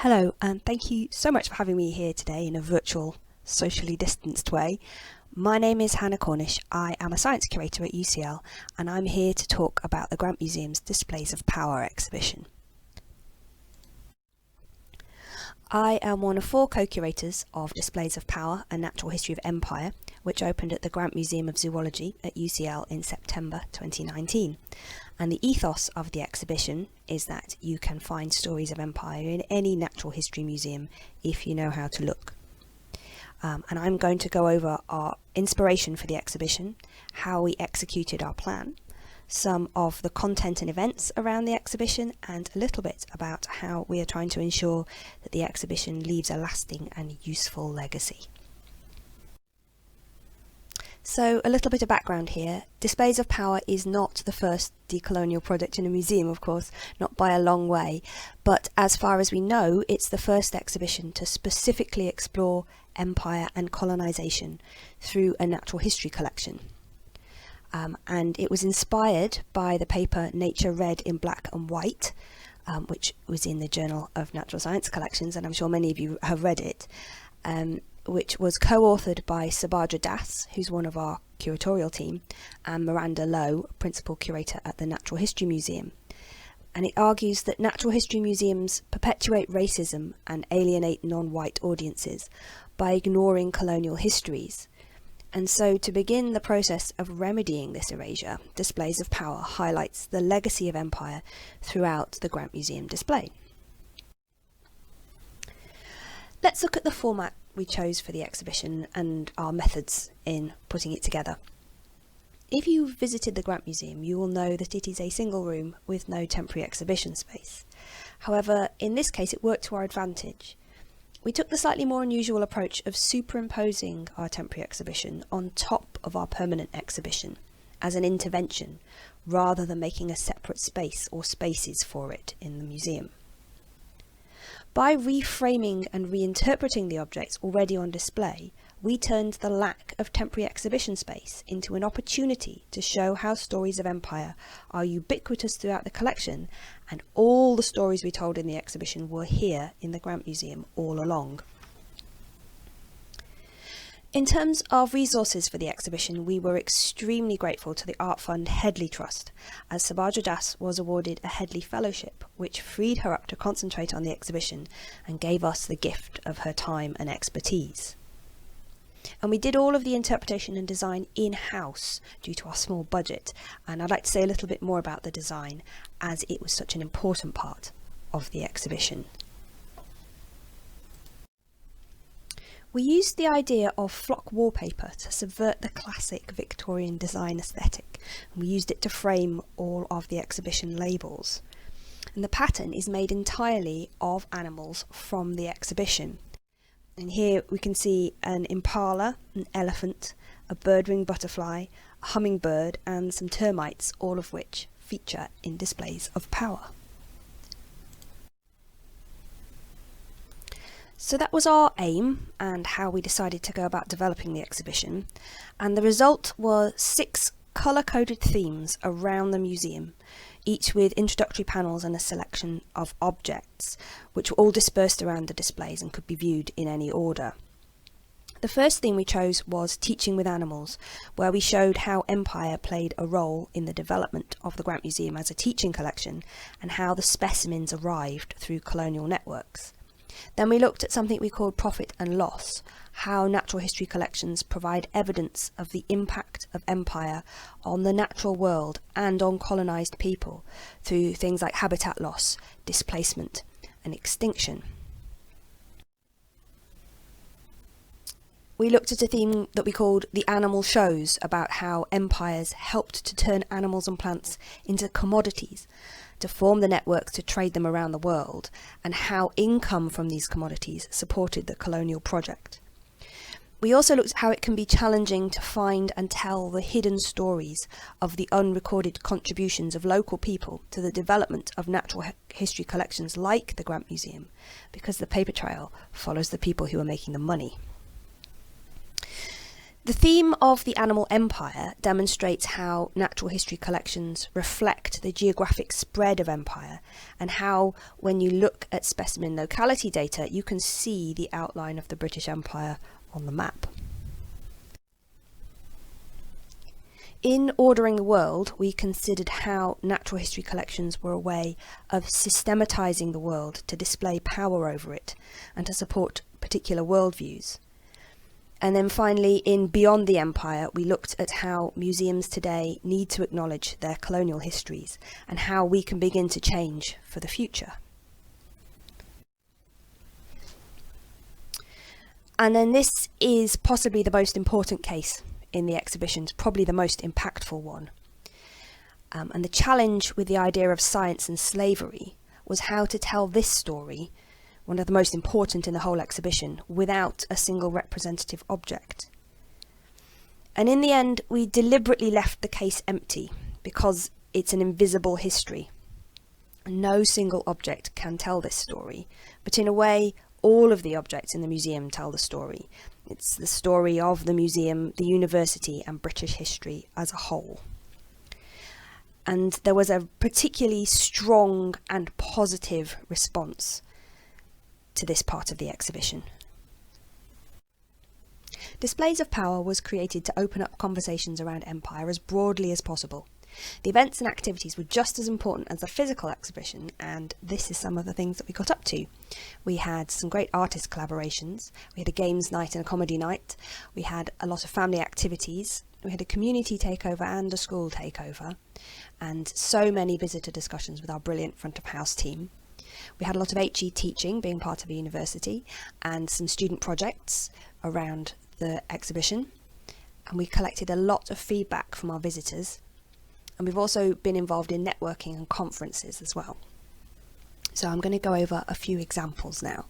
Hello, and thank you so much for having me here today in a virtual, socially distanced way. My name is Hannah Cornish. I am a science curator at UCL, and I'm here to talk about the Grant Museum's Displays of Power exhibition. I am one of 4 co-curators of Displays of Power, A Natural History of Empire, which opened at the Grant Museum of Zoology at UCL in September 2019. And the ethos of the exhibition is that you can find stories of empire in any natural history museum if you know how to look. And I'm going to go over our inspiration for the exhibition, how we executed our plan, some of the content and events around the exhibition, and a little bit about how we are trying to ensure that the exhibition leaves a lasting and useful legacy. So a little bit of background here. Displays of Power is not the first decolonial project in a museum, of course, not by a long way, but as far as we know, it's the first exhibition to specifically explore empire and colonisation through a natural history collection. And it was inspired by the paper Nature Read in Black and White, which was in the Journal of Natural Science Collections, and I'm sure many of you have read it. Which was co-authored by Subhadra Das, who's one of our curatorial team, and Miranda Lowe, principal curator at the Natural History Museum. And it argues that natural history museums perpetuate racism and alienate non-white audiences by ignoring colonial histories. And so to begin the process of remedying this erasure, Displays of Power highlights the legacy of empire throughout the Grant Museum display. Let's look at the format we chose for the exhibition and our methods in putting it together. If you visited the Grant Museum, you will know that it is a single room with no temporary exhibition space. However, in this case it worked to our advantage. We took the slightly more unusual approach of superimposing our temporary exhibition on top of our permanent exhibition as an intervention, rather than making a separate space or spaces for it in the museum. By reframing and reinterpreting the objects already on display, we turned the lack of temporary exhibition space into an opportunity to show how stories of empire are ubiquitous throughout the collection, and all the stories we told in the exhibition were here in the Grant Museum all along. In terms of resources for the exhibition, we were extremely grateful to the Art Fund Headley Trust, as Subhadra Das was awarded a Headley Fellowship, which freed her up to concentrate on the exhibition and gave us the gift of her time and expertise. And we did all of the interpretation and design in-house due to our small budget, and I'd like to say a little bit more about the design, as it was such an important part of the exhibition. We used the idea of flock wallpaper to subvert the classic Victorian design aesthetic, and we used it to frame all of the exhibition labels. And the pattern is made entirely of animals from the exhibition. And here we can see an impala, an elephant, a bird-winged butterfly, a hummingbird, and some termites, all of which feature in Displays of Power. So that was our aim and how we decided to go about developing the exhibition, and the result was 6 colour-coded themes around the museum, each with introductory panels and a selection of objects, which were all dispersed around the displays and could be viewed in any order. The first theme we chose was Teaching with Animals, where we showed how empire played a role in the development of the Grant Museum as a teaching collection, and how the specimens arrived through colonial networks. Then we looked at something we called Profit and Loss, how natural history collections provide evidence of the impact of empire on the natural world and on colonised people through things like habitat loss, displacement and extinction. We looked at a theme that we called The Animal Shows, about how empires helped to turn animals and plants into commodities, to form the networks to trade them around the world, and how income from these commodities supported the colonial project. We also looked at how it can be challenging to find and tell the hidden stories of the unrecorded contributions of local people to the development of natural history collections like the Grant Museum, because the paper trail follows the people who are making the money. The theme of the animal empire demonstrates how natural history collections reflect the geographic spread of empire, and how, when you look at specimen locality data, you can see the outline of the British Empire on the map. In Ordering the World, we considered how natural history collections were a way of systematising the world to display power over it and to support particular worldviews. And then finally, in Beyond the Empire, we looked at how museums today need to acknowledge their colonial histories and how we can begin to change for the future. And then this is possibly the most important case in the exhibitions, probably the most impactful one. And the challenge with the idea of science and slavery was how to tell this story, one of the most important in the whole exhibition, without a single representative object. And in the end, we deliberately left the case empty because it's an invisible history. No single object can tell this story, but in a way, all of the objects in the museum tell the story. It's the story of the museum, the university, and British history as a whole. And there was a particularly strong and positive response to this part of the exhibition. Displays of Power was created to open up conversations around empire as broadly as possible. The events and activities were just as important as the physical exhibition, and this is some of the things that we got up to. We had some great artist collaborations, we had a games night and a comedy night, we had a lot of family activities, we had a community takeover and a school takeover, and so many visitor discussions with our brilliant front of house team. We had a lot of HE teaching, being part of a university, and some student projects around the exhibition. And we collected a lot of feedback from our visitors. And we've also been involved in networking and conferences as well. So I'm going to go over a few examples now.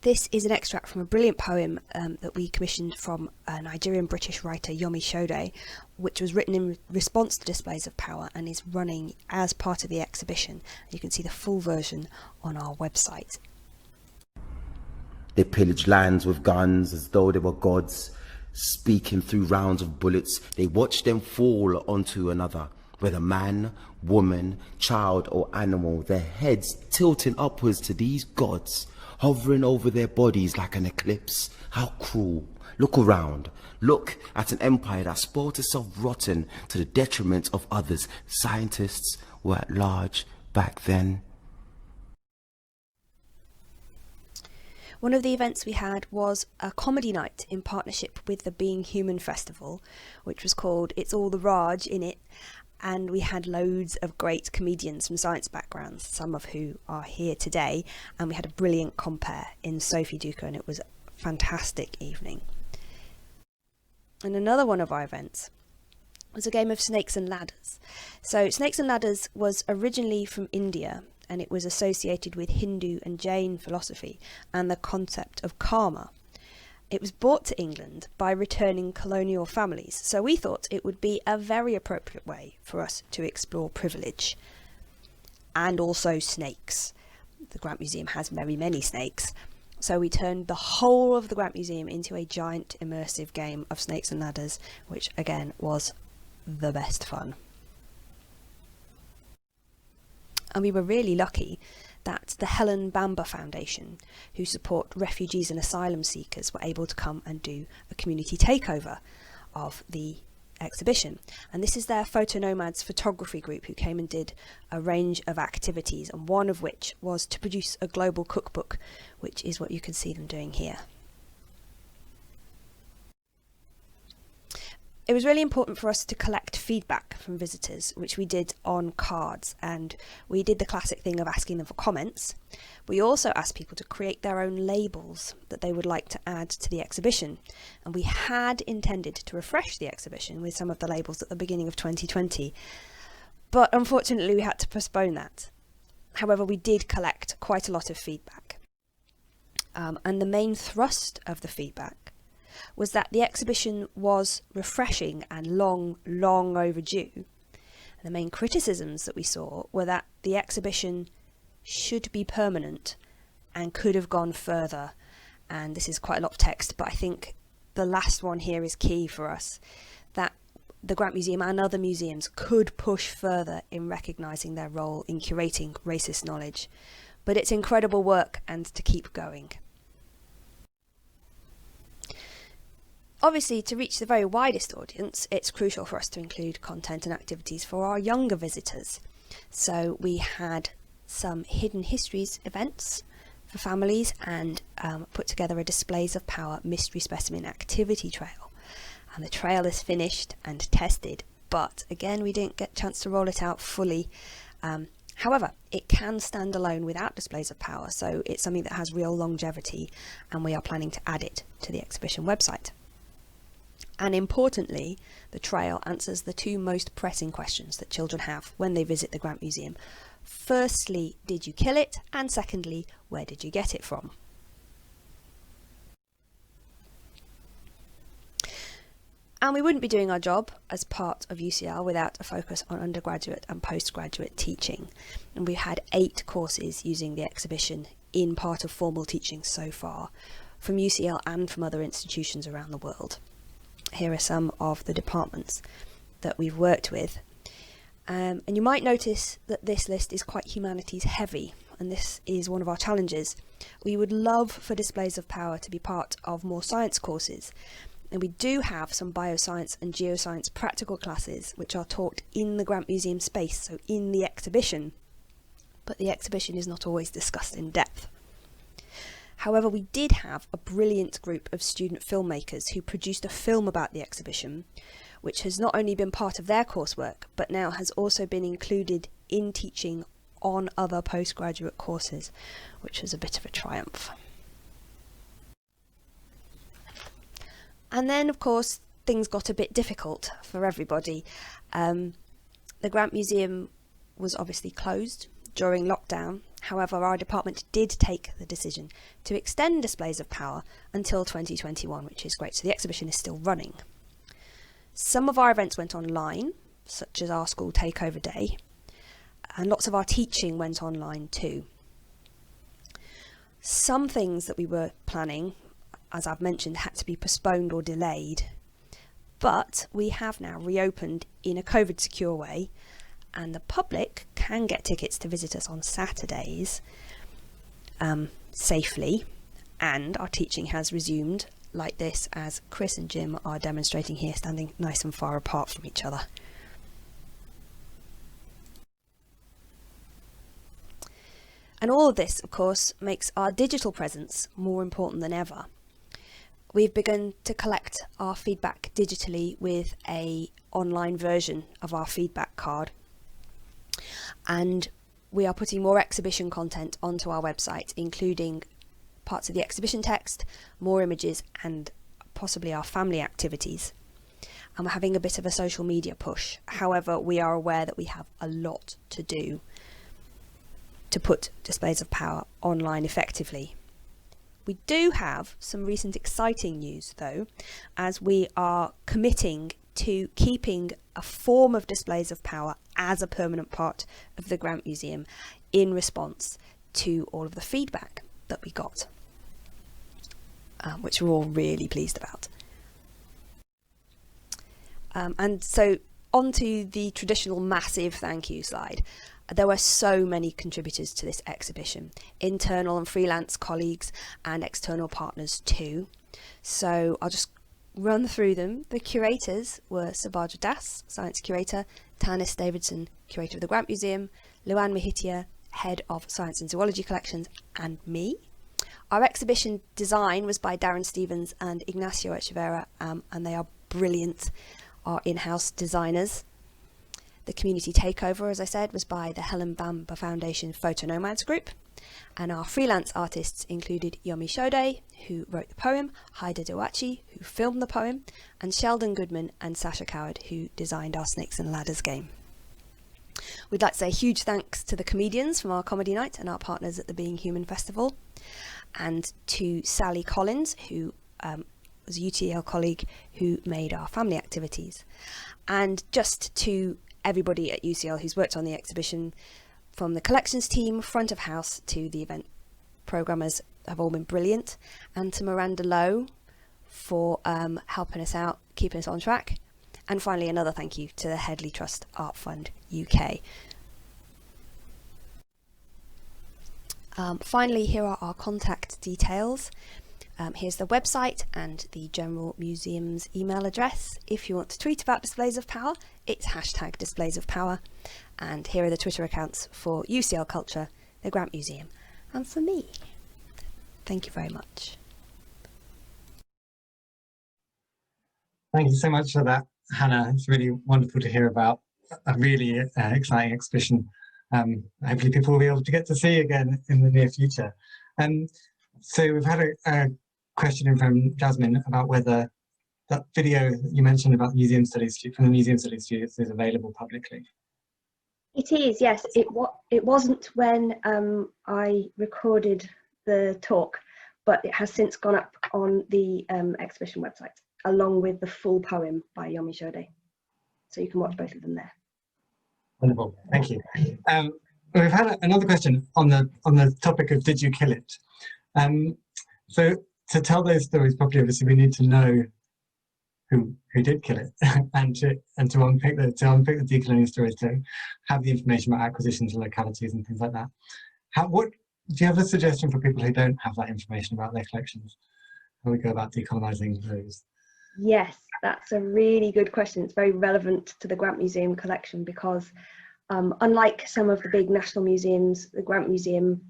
This is an extract from a brilliant poem that we commissioned from a Nigerian-British writer, Yomi Sode, which was written in response to Displays of Power and is running as part of the exhibition. You can see the full version on our website. They pillaged lands with guns as though they were gods, speaking through rounds of bullets. They watched them fall onto another, whether man, woman, child or animal, their heads tilting upwards to these gods, hovering over their bodies like an eclipse. How cruel. Look around. Look at an empire that spoiled itself rotten to the detriment of others. Scientists were at large back then. One of the events we had was a comedy night in partnership with the Being Human Festival, which was called It's All the Raj in It, and we had loads of great comedians from science backgrounds, some of who are here today, and we had a brilliant compere in Sophie Duker, and it was a fantastic evening. And another one of our events was a game of Snakes and Ladders. So Snakes and Ladders was originally from India, and it was associated with Hindu and Jain philosophy and the concept of karma. It was brought to England by returning colonial families, so we thought it would be a very appropriate way for us to explore privilege. And also snakes. The Grant Museum has very many snakes, so we turned the whole of the Grant Museum into a giant immersive game of Snakes and Ladders, which again was the best fun. And we were really lucky that the Helen Bamba Foundation, who support refugees and asylum seekers, were able to come and do a community takeover of the exhibition. And this is their Photo Nomads photography group, who came and did a range of activities, and one of which was to produce a global cookbook, which is what you can see them doing here. It was really important for us to collect feedback from visitors, which we did on cards, and we did the classic thing of asking them for comments. We also asked people to create their own labels that they would like to add to the exhibition, and we had intended to refresh the exhibition with some of the labels at the beginning of 2020, but unfortunately we had to postpone that. However, we did collect quite a lot of feedback, and the main thrust of the feedback was that the exhibition was refreshing and long overdue. And the main criticisms that we saw were that the exhibition should be permanent and could have gone further, and this is quite a lot of text, but I think the last one here is key for us, that the Grant Museum and other museums could push further in recognising their role in curating racist knowledge. But it's incredible work, and to keep going. Obviously, to reach the very widest audience, it's crucial for us to include content and activities for our younger visitors. So we had some hidden histories events for families, and put together a Displays of Power mystery specimen activity trail. And the trail is finished and tested, but again, we didn't get a chance to roll it out fully. However, it can stand alone without Displays of Power, so it's something that has real longevity, and we are planning to add it to the exhibition website. And importantly, the trail answers the two most pressing questions that children have when they visit the Grant Museum. Firstly, did you kill it? And secondly, where did you get it from? And we wouldn't be doing our job as part of UCL without a focus on undergraduate and postgraduate teaching. And we've had 8 courses using the exhibition in part of formal teaching so far, from UCL and from other institutions around the world. Here are some of the departments that we've worked with. And you might notice that this list is quite humanities heavy, and this is one of our challenges. We would love for Displays of Power to be part of more science courses. And we do have some bioscience and geoscience practical classes which are taught in the Grant Museum space, so in the exhibition, but the exhibition is not always discussed in depth. However, we did have a brilliant group of student filmmakers who produced a film about the exhibition, which has not only been part of their coursework, but now has also been included in teaching on other postgraduate courses, which was a bit of a triumph. And then, of course, things got a bit difficult for everybody. The Grant Museum was obviously closed during lockdown. However, our department did take the decision to extend Displays of Power until 2021, which is great. So the exhibition is still running. Some of our events went online, such as our school takeover day, and lots of our teaching went online too. Some things that we were planning, as I've mentioned, had to be postponed or delayed, but we have now reopened in a COVID secure way, and the public can get tickets to visit us on Saturdays safely, and our teaching has resumed like this, as Chris and Jim are demonstrating here, standing nice and far apart from each other. And all of this, of course, makes our digital presence more important than ever. We've begun to collect our feedback digitally with an online version of our feedback card. And we are putting more exhibition content onto our website, including parts of the exhibition text, more images, and possibly our family activities. And we're having a bit of a social media push. However, we are aware that we have a lot to do to put Displays of Power online effectively. We do have some recent exciting news though, as we are committing to keeping a form of Displays of Power as a permanent part of the Grant Museum in response to all of the feedback that we got, which we're all really pleased about. And so on to the traditional massive thank you slide. There were so many contributors to this exhibition, internal and freelance colleagues and external partners too. So I'll just run through them. The curators were Subhadra Das, Science Curator, Tanis Davidson, Curator of the Grant Museum, Luann Mahitia, Head of Science and Zoology Collections, and me. Our exhibition design was by Darren Stevens and Ignacio Echeverra, and they are brilliant, our in-house designers. The community takeover, as I said, was by the Helen Bamba Foundation Photo Nomads Group. And our freelance artists included Yomi Shode, who wrote the poem, Haida Dewachi, who filmed the poem, and Sheldon Goodman and Sasha Coward, who designed our Snakes and Ladders game. We'd like to say huge thanks to the comedians from our comedy night and our partners at the Being Human Festival, and to Sally Collins, who was a UTL colleague who made our family activities, and just to everybody at UCL who's worked on the exhibition, from the collections team, front of house, to the event programmers have all been brilliant, and to Miranda Lowe for helping us out, keeping us on track. And finally, another thank you to the Headley Trust Art Fund UK. Finally, here are our contact details. Here's the website and the General Museum's email address. If you want to tweet about Displays of Power, it's #Displays of Power. And here are the Twitter accounts for UCL Culture, the Grant Museum, and for me. Thank you very much. Thank you so much for that, Hannah. It's really wonderful to hear about a really exciting exhibition. Hopefully people will be able to get to see again in the near future. So we've had a question in from Jasmine about whether that video that you mentioned about Museum Studies from the Museum Studies Studios is available publicly. It is, yes. It wasn't when I recorded the talk, but it has since gone up on the exhibition website, along with the full poem by Yomi Shode. So you can watch both of them there. Wonderful, thank you. We've had another question on the topic of did you kill it? So to tell those stories properly, obviously we need to know who did kill it, and to unpick the decolonial stories, to have the information about acquisitions and localities and things like that. What do you have a suggestion for people who don't have that information about their collections? How we go about decolonising those? Yes, that's a really good question. It's very relevant to the Grant Museum collection because unlike some of the big national museums, the Grant Museum,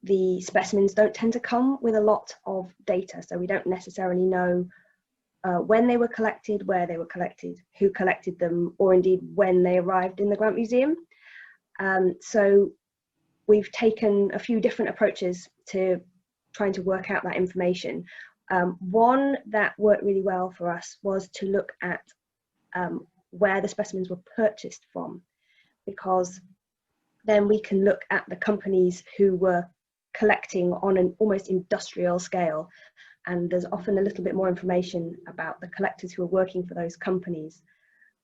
the specimens don't tend to come with a lot of data. So we don't necessarily know when they were collected, where they were collected, who collected them, or indeed when they arrived in the Grant Museum. So we've taken a few different approaches to trying to work out that information. One that worked really well for us was to look at where the specimens were purchased from, because then we can look at the companies who were collecting on an almost industrial scale, and there's often a little bit more information about the collectors who are working for those companies,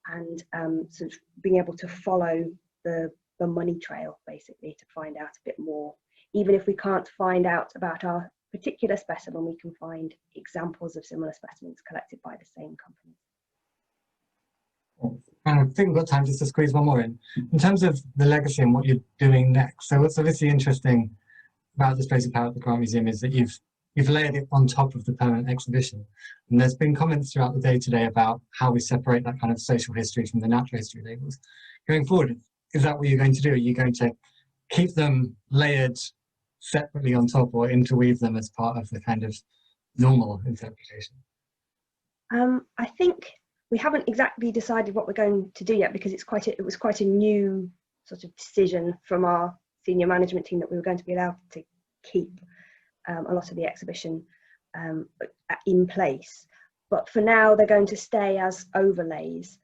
and sort of being able to follow the money trail basically to find out a bit more. Even if we can't find out about our particular specimen, we can find examples of similar specimens collected by the same company. I think we've got time just to squeeze one more in. In terms of the legacy and what you're doing next, so what's obviously interesting about Displays of Power at the Grant Museum is that you've layered it on top of the permanent exhibition. And there's been comments throughout the day today about how we separate that kind of social history from the natural history labels. Going forward, is that what you're going to do? Are you going to keep them layered separately on top, or interweave them as part of the kind of normal interpretation? I think we haven't exactly decided what we're going to do yet, because it was quite a new sort of decision from our senior management team that we were going to be allowed to keep a lot of the exhibition in place. But for now, they're going to stay as overlays.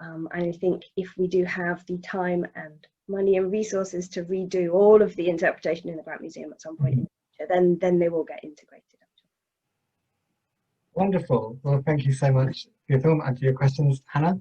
And I think if we do have the time and money and resources to redo all of the interpretation in the Grant Museum at some point in the future, then they will get integrated. Wonderful. Well, thank you so much for your film and for your questions, Hannah.